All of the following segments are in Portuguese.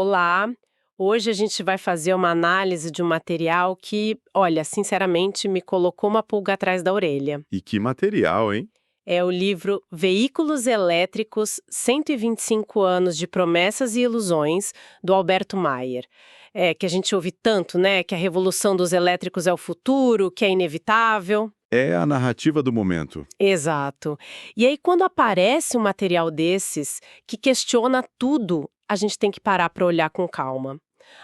Olá, hoje a gente vai fazer uma análise de um material que, olha, sinceramente me colocou uma pulga atrás da orelha. E que material, hein? É o livro Veículos Elétricos, 125 anos de promessas e ilusões, do Alberto Maier. É, que a gente ouve tanto, né, que a revolução dos elétricos é o futuro, que é inevitável. É a narrativa do momento. Exato. E aí, quando aparece um material desses que questiona tudo, a gente tem que parar para olhar com calma.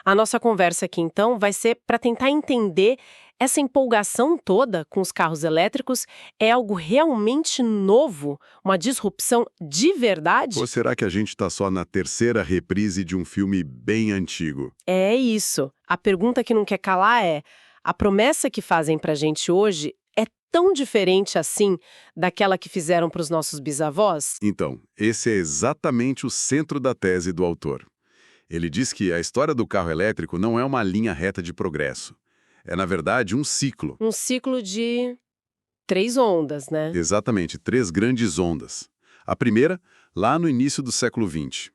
A nossa conversa aqui, então, vai ser para tentar entender essa empolgação toda com os carros elétricos é algo realmente novo, uma disrupção de Ou verdade? será que a gente está só na terceira reprise de um filme bem antigo? É isso. A pergunta que não quer calar é: a promessa que fazem para a gente hoje é tão diferente assim daquela que fizeram para os nossos bisavós? Então, esse é exatamente o centro da tese do autor. Ele diz que a história do carro elétrico não é uma linha reta de progresso. É, na verdade, um ciclo. Um ciclo de três ondas, né? Exatamente, três grandes ondas. A primeira, lá no início do século XX.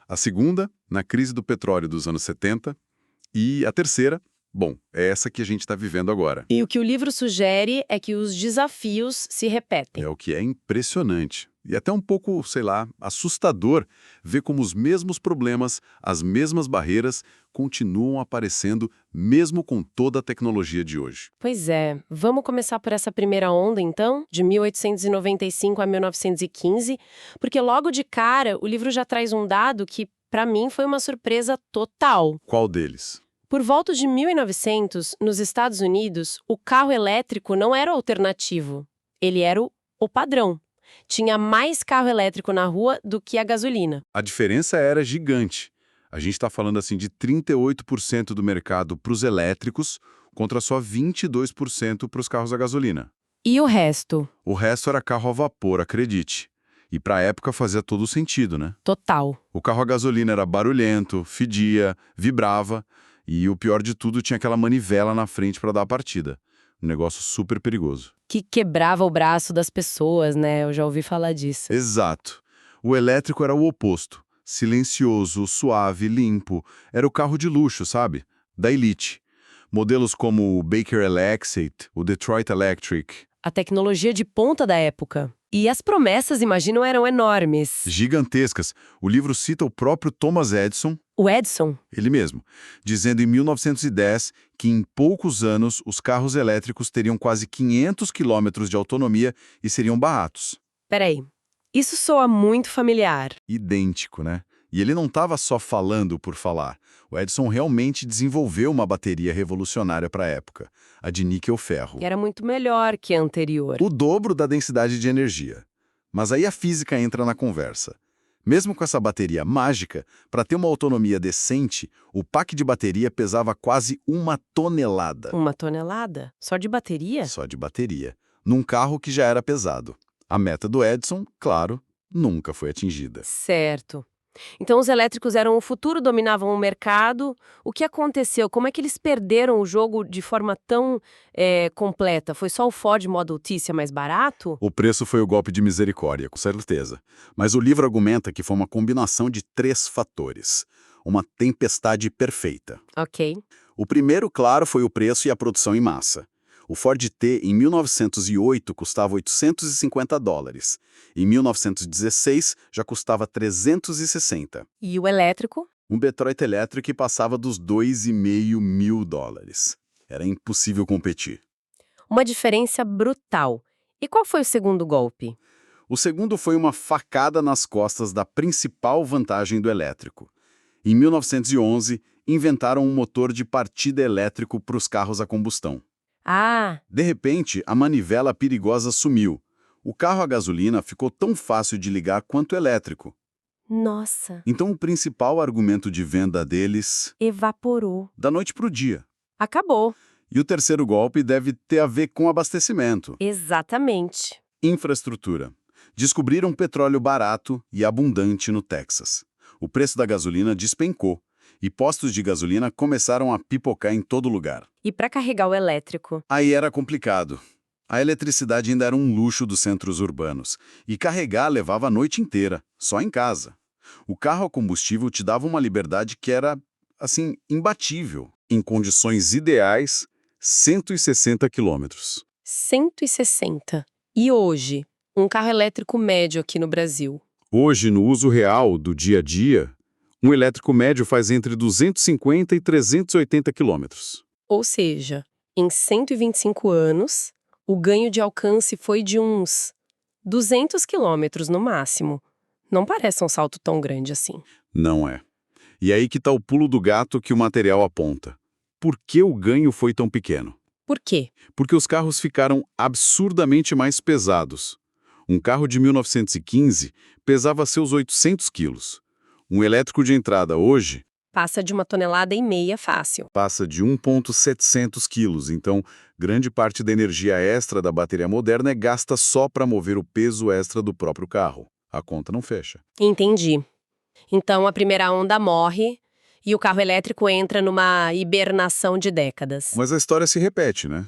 A segunda, na crise do petróleo dos anos 70. E a terceira, bom, é essa que a gente está vivendo agora. E o que o livro sugere é que os desafios se repetem. É o que é impressionante. E até um pouco, sei lá, assustador ver como os mesmos problemas, as mesmas barreiras, continuam aparecendo mesmo com toda a tecnologia de hoje. Pois é, vamos começar por essa primeira onda, então, de 1895 a 1915, porque logo de cara o livro já traz um dado que, para mim, foi uma surpresa total. Qual deles? Por volta de 1900, nos Estados Unidos, o carro elétrico não era o alternativo, ele era o padrão. Tinha mais carro elétrico na rua do que a gasolina. A diferença era gigante. A gente está falando assim de 38% do mercado para os elétricos contra só 22% para os carros a gasolina. E o resto? O resto era carro a vapor, acredite. E para a época fazia todo sentido, né? Total. O carro a gasolina era barulhento, fedia, vibrava e o pior de tudo tinha aquela manivela na frente para dar a partida. Um negócio super perigoso. Que quebrava o braço das pessoas, né? Eu já ouvi falar disso. Exato. O elétrico era o oposto. Silencioso, suave, limpo. Era o carro de luxo, sabe? Da elite. Modelos como o Baker Electric, o Detroit Electric. A tecnologia de ponta da época. E as promessas, imagino, eram enormes. Gigantescas. O livro cita o próprio Thomas Edison, O Edison? ele mesmo, dizendo em 1910 que em poucos anos os carros elétricos teriam quase 500 quilômetros de autonomia e seriam baratos. Peraí. Isso soa muito familiar. Idêntico, né? E ele não estava só falando por falar. O Edison realmente desenvolveu uma bateria revolucionária para a época, a de níquel-ferro. Que era muito melhor que a anterior. O dobro da densidade de energia. Mas aí a física entra na conversa. Mesmo com essa bateria mágica, para ter uma autonomia decente, o pack de bateria pesava quase 1 tonelada. 1 tonelada? Só de bateria? Só de bateria. Num carro que já era pesado. A meta do Edison, claro, nunca foi atingida. Certo. Então os elétricos eram o futuro, dominavam o mercado. O que aconteceu? Como é que eles perderam o jogo de forma tão completa? Foi só o Ford Model T ser mais barato? O preço foi o golpe de misericórdia, com certeza. Mas o livro argumenta que foi uma combinação de 3 fatores. Uma tempestade perfeita. Ok. O primeiro, claro, foi o preço e a produção em massa. O Ford T, em 1908, custava $850. Em 1916, já custava 360. E o elétrico? Um Detroit Electric passava dos $2.500. Era impossível competir. Uma diferença brutal. E qual foi o segundo golpe? O segundo foi uma facada nas costas da principal vantagem do elétrico. Em 1911, inventaram um motor de partida elétrico para os carros a combustão. Ah, De repente, a manivela perigosa sumiu. O carro a gasolina ficou tão fácil de ligar quanto o elétrico. nossa, Então, o principal argumento de venda deles, evaporou. da noite para o dia. Acabou. E o terceiro golpe deve ter a ver com abastecimento. Exatamente. Infraestrutura. Descobriram petróleo barato e abundante no Texas. O preço da gasolina despencou e postos de gasolina começaram a pipocar em todo lugar. E para carregar o elétrico? Aí era complicado. A eletricidade ainda era um luxo dos centros urbanos e carregar levava a noite inteira, só em casa. O carro a combustível te dava uma liberdade que era, assim, imbatível. Em condições ideais, 160 quilômetros. 160. E hoje, um carro elétrico médio aqui no Brasil? Hoje, no uso real do dia a dia, um elétrico médio faz entre 250 e 380 quilômetros. Ou seja, em 125 anos, o ganho de alcance foi de uns 200 quilômetros no máximo. Não parece um salto tão grande assim. Não é. E aí que está o pulo do gato que o material aponta. Por que o ganho foi tão pequeno? Por quê? Porque os carros ficaram absurdamente mais pesados. Um carro de 1915 pesava seus 800 quilos. Um elétrico de entrada hoje Passa de 1,5 toneladas fácil. passa de 1,7 quilos, então grande parte da energia extra da bateria moderna é gasta só para mover o peso extra do próprio carro. A conta não fecha. Entendi. Então a primeira onda morre e o carro elétrico entra numa hibernação de décadas. Mas a história se repete, né?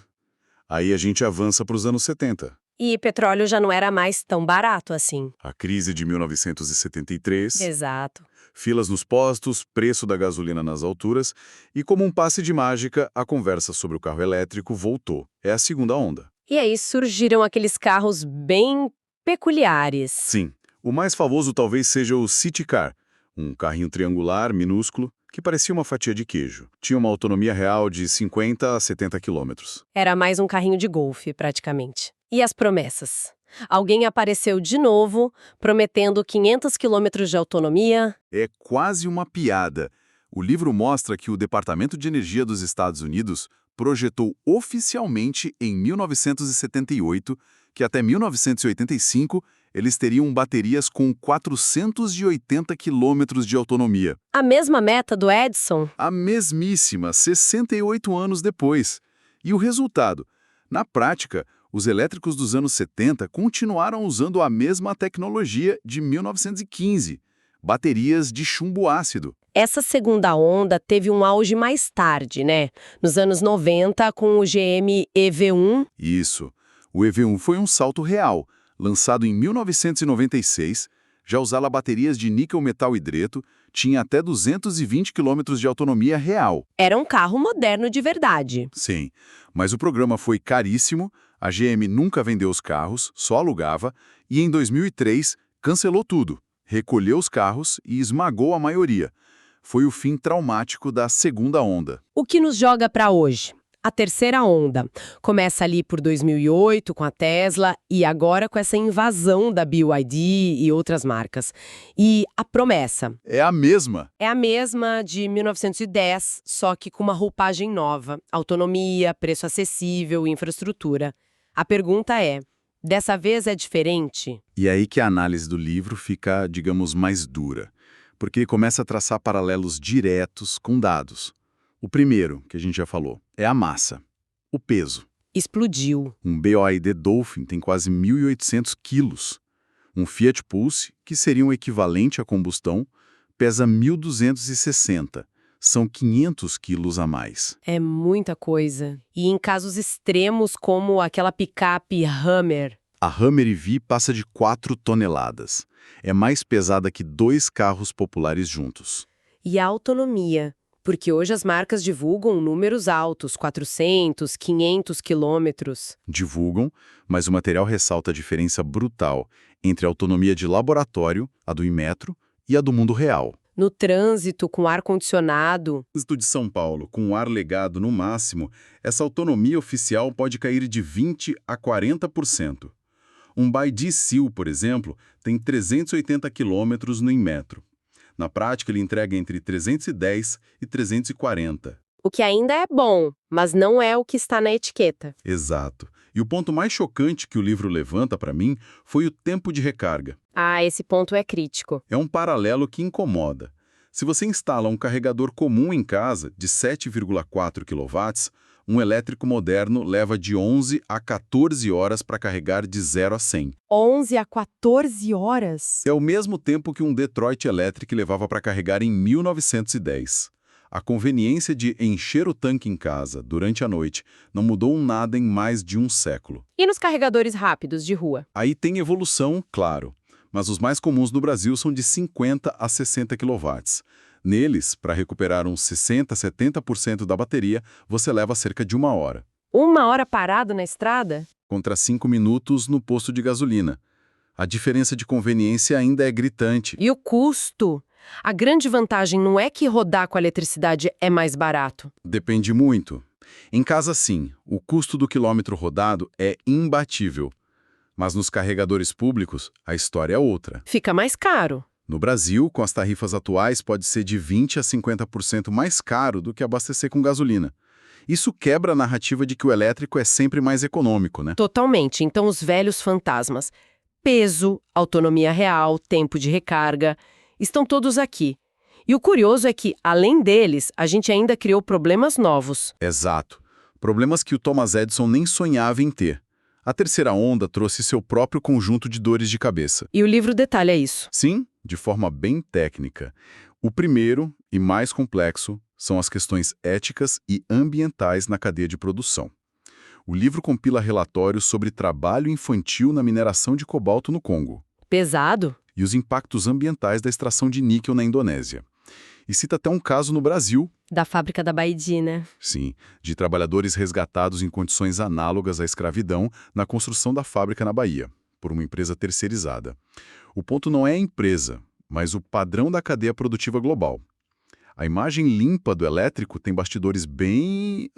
Aí a gente avança para os anos 70. E petróleo já não era mais tão barato assim. A crise de 1973, Exato. filas nos postos, preço da gasolina nas alturas e, como um passe de mágica, a conversa sobre o carro elétrico voltou. É a segunda onda. E aí surgiram aqueles carros bem peculiares. Sim, o mais famoso talvez seja o City Car, um carrinho triangular, minúsculo, que parecia uma fatia de queijo. Tinha uma autonomia real de 50 a 70 quilômetros. Era mais um carrinho de golfe, praticamente. E as promessas? Alguém apareceu de novo, prometendo 500 quilômetros de autonomia. É quase uma piada. O livro mostra que o Departamento de Energia dos Estados Unidos projetou oficialmente em 1978 que até 1985 eles teriam baterias com 480 quilômetros de autonomia. A mesma meta do Edison? A mesmíssima, 68 anos depois. E o resultado? Na prática, os elétricos dos anos 70 continuaram usando a mesma tecnologia de 1915, baterias de chumbo ácido. Essa segunda onda teve um auge mais tarde, né? Nos anos 90, com o GM EV1. Isso. O EV1 foi um salto real. Lançado em 1996, já usava baterias de níquel-metal-hidreto, tinha até 220 km de autonomia real. Era um carro moderno de verdade. Sim, mas o programa foi caríssimo, a GM nunca vendeu os carros, só alugava, e em 2003 cancelou tudo, recolheu os carros e esmagou a maioria. Foi o fim traumático da segunda onda. O que nos joga para hoje? A terceira onda. Começa ali por 2008 com a Tesla e agora com essa invasão da BYD e outras marcas. E a promessa? É a mesma. É a mesma de 1910, só que com uma roupagem nova. Autonomia, preço acessível, infraestrutura. A pergunta é, dessa vez é diferente? E aí que a análise do livro fica, digamos, mais dura. Porque começa a traçar paralelos diretos com dados. O primeiro, que a gente já falou, é a massa, o peso. Explodiu. Um BYD Dolphin tem quase 1.800 quilos. Um Fiat Pulse, que seria um equivalente à combustão, pesa 1.260. São 500 quilos a mais. É muita coisa. E em casos extremos como aquela picape Hummer. A Hummer EV passa de 4 toneladas. É mais pesada que 2 carros populares juntos. E a autonomia? Porque hoje as marcas divulgam números altos, 400, 500 quilômetros. Divulgam, mas o material ressalta a diferença brutal entre a autonomia de laboratório, a do Inmetro, e a do mundo real. No trânsito, com ar-condicionado. No trânsito de São Paulo, com o ar legado no máximo, essa autonomia oficial pode cair de 20% a 40%. Um BYD Seal, por exemplo, tem 380 quilômetros no Inmetro. Na prática, ele entrega entre 310 e 340. O que ainda é bom, mas não é o que está na etiqueta. Exato. E o ponto mais chocante que o livro levanta para mim foi o tempo de recarga. Ah, esse ponto é crítico. É um paralelo que incomoda. Se você instala um carregador comum em casa de 7,4 kW, um elétrico moderno leva de 11 a 14 horas para carregar de 0 a 100. 11 a 14 horas? É o mesmo tempo que um Detroit Electric levava para carregar em 1910. A conveniência de encher o tanque em casa durante a noite não mudou nada em mais de um século. E nos carregadores rápidos de rua? Aí tem evolução, claro. mas os mais comuns no Brasil são de 50 a 60 kW. Neles, para recuperar uns 60 a 70% da bateria, você leva cerca de 1 hora. 1 hora parado na estrada? Contra 5 minutos no posto de gasolina. A diferença de conveniência ainda é gritante. E o custo? A grande vantagem não é que rodar com a eletricidade é mais barato. Depende muito. Em casa, sim, o custo do quilômetro rodado é imbatível. Mas nos carregadores públicos, a história é outra. Fica mais caro. No Brasil, com as tarifas atuais, pode ser de 20% a 50% mais caro do que abastecer com gasolina. Isso quebra a narrativa de que o elétrico é sempre mais econômico, né? Totalmente. Então, os velhos fantasmas, peso, autonomia real, tempo de recarga, estão todos aqui. E o curioso é que, além deles, a gente ainda criou problemas novos. Exato. Problemas que o Thomas Edison nem sonhava em ter. A terceira onda trouxe seu próprio conjunto de dores de cabeça. E o livro detalha isso. Sim, de forma bem técnica. O primeiro, e mais complexo, são as questões éticas e ambientais na cadeia de produção. O livro compila relatórios sobre trabalho infantil na mineração de cobalto no Congo Pesado? e os impactos ambientais da extração de níquel na Indonésia. E cita até um caso no Brasil, Da fábrica da Baidi, né? sim, de trabalhadores resgatados em condições análogas à escravidão na construção da fábrica na Bahia, por uma empresa terceirizada. O ponto não é a empresa, mas o padrão da cadeia produtiva global. A imagem limpa do elétrico tem bastidores bem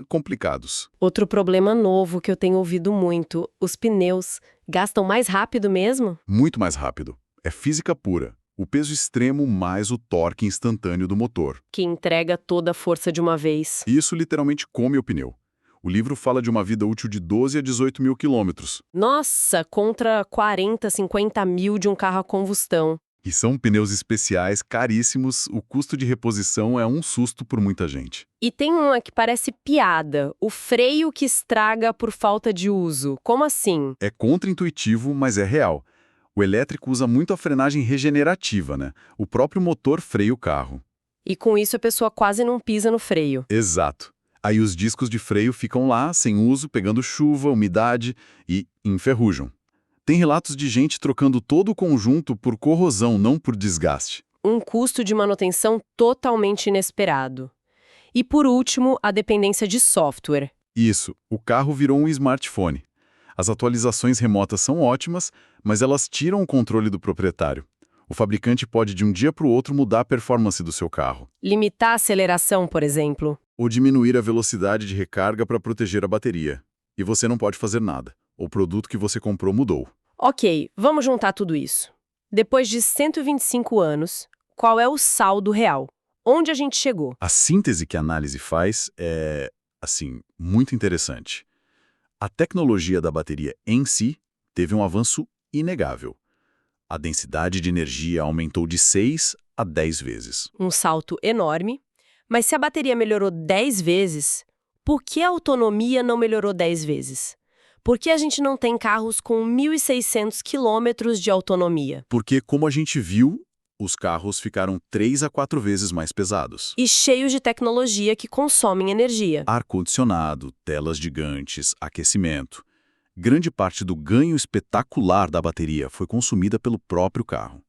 complicados. Outro problema novo que eu tenho ouvido muito, os pneus. Gastam mais rápido mesmo? Muito mais rápido. É física pura. O peso extremo mais o torque instantâneo do motor. Que entrega toda a força de uma vez. Isso literalmente come o pneu. O livro fala de uma vida útil de 12 a 18 mil quilômetros. Nossa, contra 40, 50 mil de um carro a combustão. E são pneus especiais, caríssimos, o custo de reposição é um susto por muita gente. E tem uma que parece piada, o freio que estraga por falta de uso. Como assim? É contraintuitivo, mas é real. O elétrico usa muito a frenagem regenerativa, né? O próprio motor freia o carro. E com isso a pessoa quase não pisa no freio. Exato. Aí os discos de freio ficam lá, sem uso, pegando chuva, umidade e enferrujam. Tem relatos de gente trocando todo o conjunto por corrosão, não por desgaste. Um custo de manutenção totalmente inesperado. E por último, a dependência de software. Isso, o carro virou um smartphone. As atualizações remotas são ótimas, mas elas tiram o controle do proprietário. O fabricante pode de um dia para o outro mudar a performance do seu carro. Limitar a aceleração, por exemplo. Ou diminuir a velocidade de recarga para proteger a bateria. E você não pode fazer nada. O produto que você comprou mudou. Ok, vamos juntar tudo isso. Depois de 125 anos, qual é o saldo real? Onde a gente chegou? A síntese que a análise faz é, muito interessante. A tecnologia da bateria em si teve um avanço inegável. A densidade de energia aumentou de 6 a 10 vezes. Um salto enorme. Mas se a bateria melhorou 10 vezes, por que a autonomia não melhorou 10 vezes? Por que a gente não tem carros com 1.600 quilômetros de autonomia? Porque, como a gente viu, os carros ficaram 3 a 4 vezes mais pesados. E cheios de tecnologia que consomem energia. Ar-condicionado, telas gigantes, aquecimento. Grande parte do ganho espetacular da bateria foi consumida pelo próprio carro.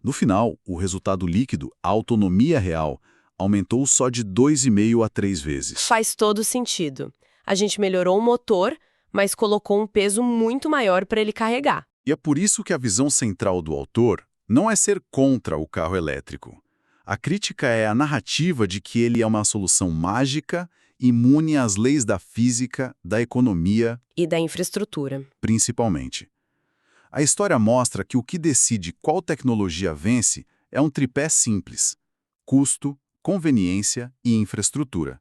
No final, o resultado líquido, a autonomia real, aumentou só de 2,5 a 3 vezes. Faz todo sentido. A gente melhorou o motor, mas colocou um peso muito maior para ele carregar. E é por isso que a visão central do autor não é ser contra o carro elétrico. A crítica é a narrativa de que ele é uma solução mágica, imune às leis da física, da economia E da infraestrutura. principalmente. A história mostra que o que decide qual tecnologia vence é um tripé simples: custo, conveniência e infraestrutura.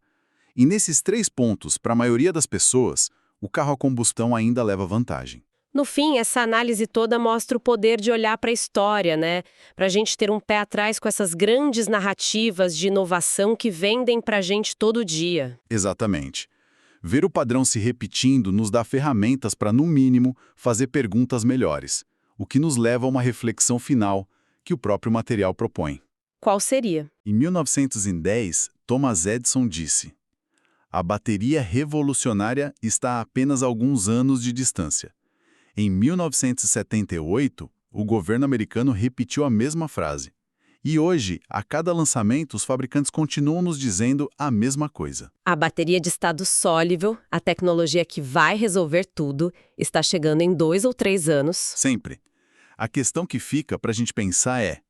E nesses 3 pontos, para a maioria das pessoas, o carro a combustão ainda leva vantagem. No fim, essa análise toda mostra o poder de olhar para a história, né? Para a gente ter um pé atrás com essas grandes narrativas de inovação que vendem para a gente todo dia. Exatamente. Ver o padrão se repetindo nos dá ferramentas para, no mínimo, fazer perguntas melhores, o que nos leva a uma reflexão final que o próprio material propõe. Qual seria? Em 1910, Thomas Edison disse: "A bateria revolucionária está a apenas alguns anos de distância." Em 1978, o governo americano repetiu a mesma frase. E hoje, a cada lançamento, os fabricantes continuam nos dizendo a mesma coisa. A bateria de estado sólido, a tecnologia que vai resolver tudo, está chegando em 2 ou 3 anos. Sempre. A questão que fica para a gente pensar é: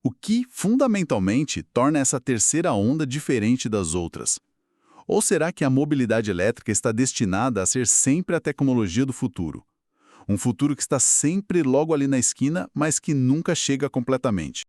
o que, fundamentalmente, torna essa terceira onda diferente das outras? Ou será que a mobilidade elétrica está destinada a ser sempre a tecnologia do futuro? Um futuro que está sempre logo ali na esquina, mas que nunca chega completamente.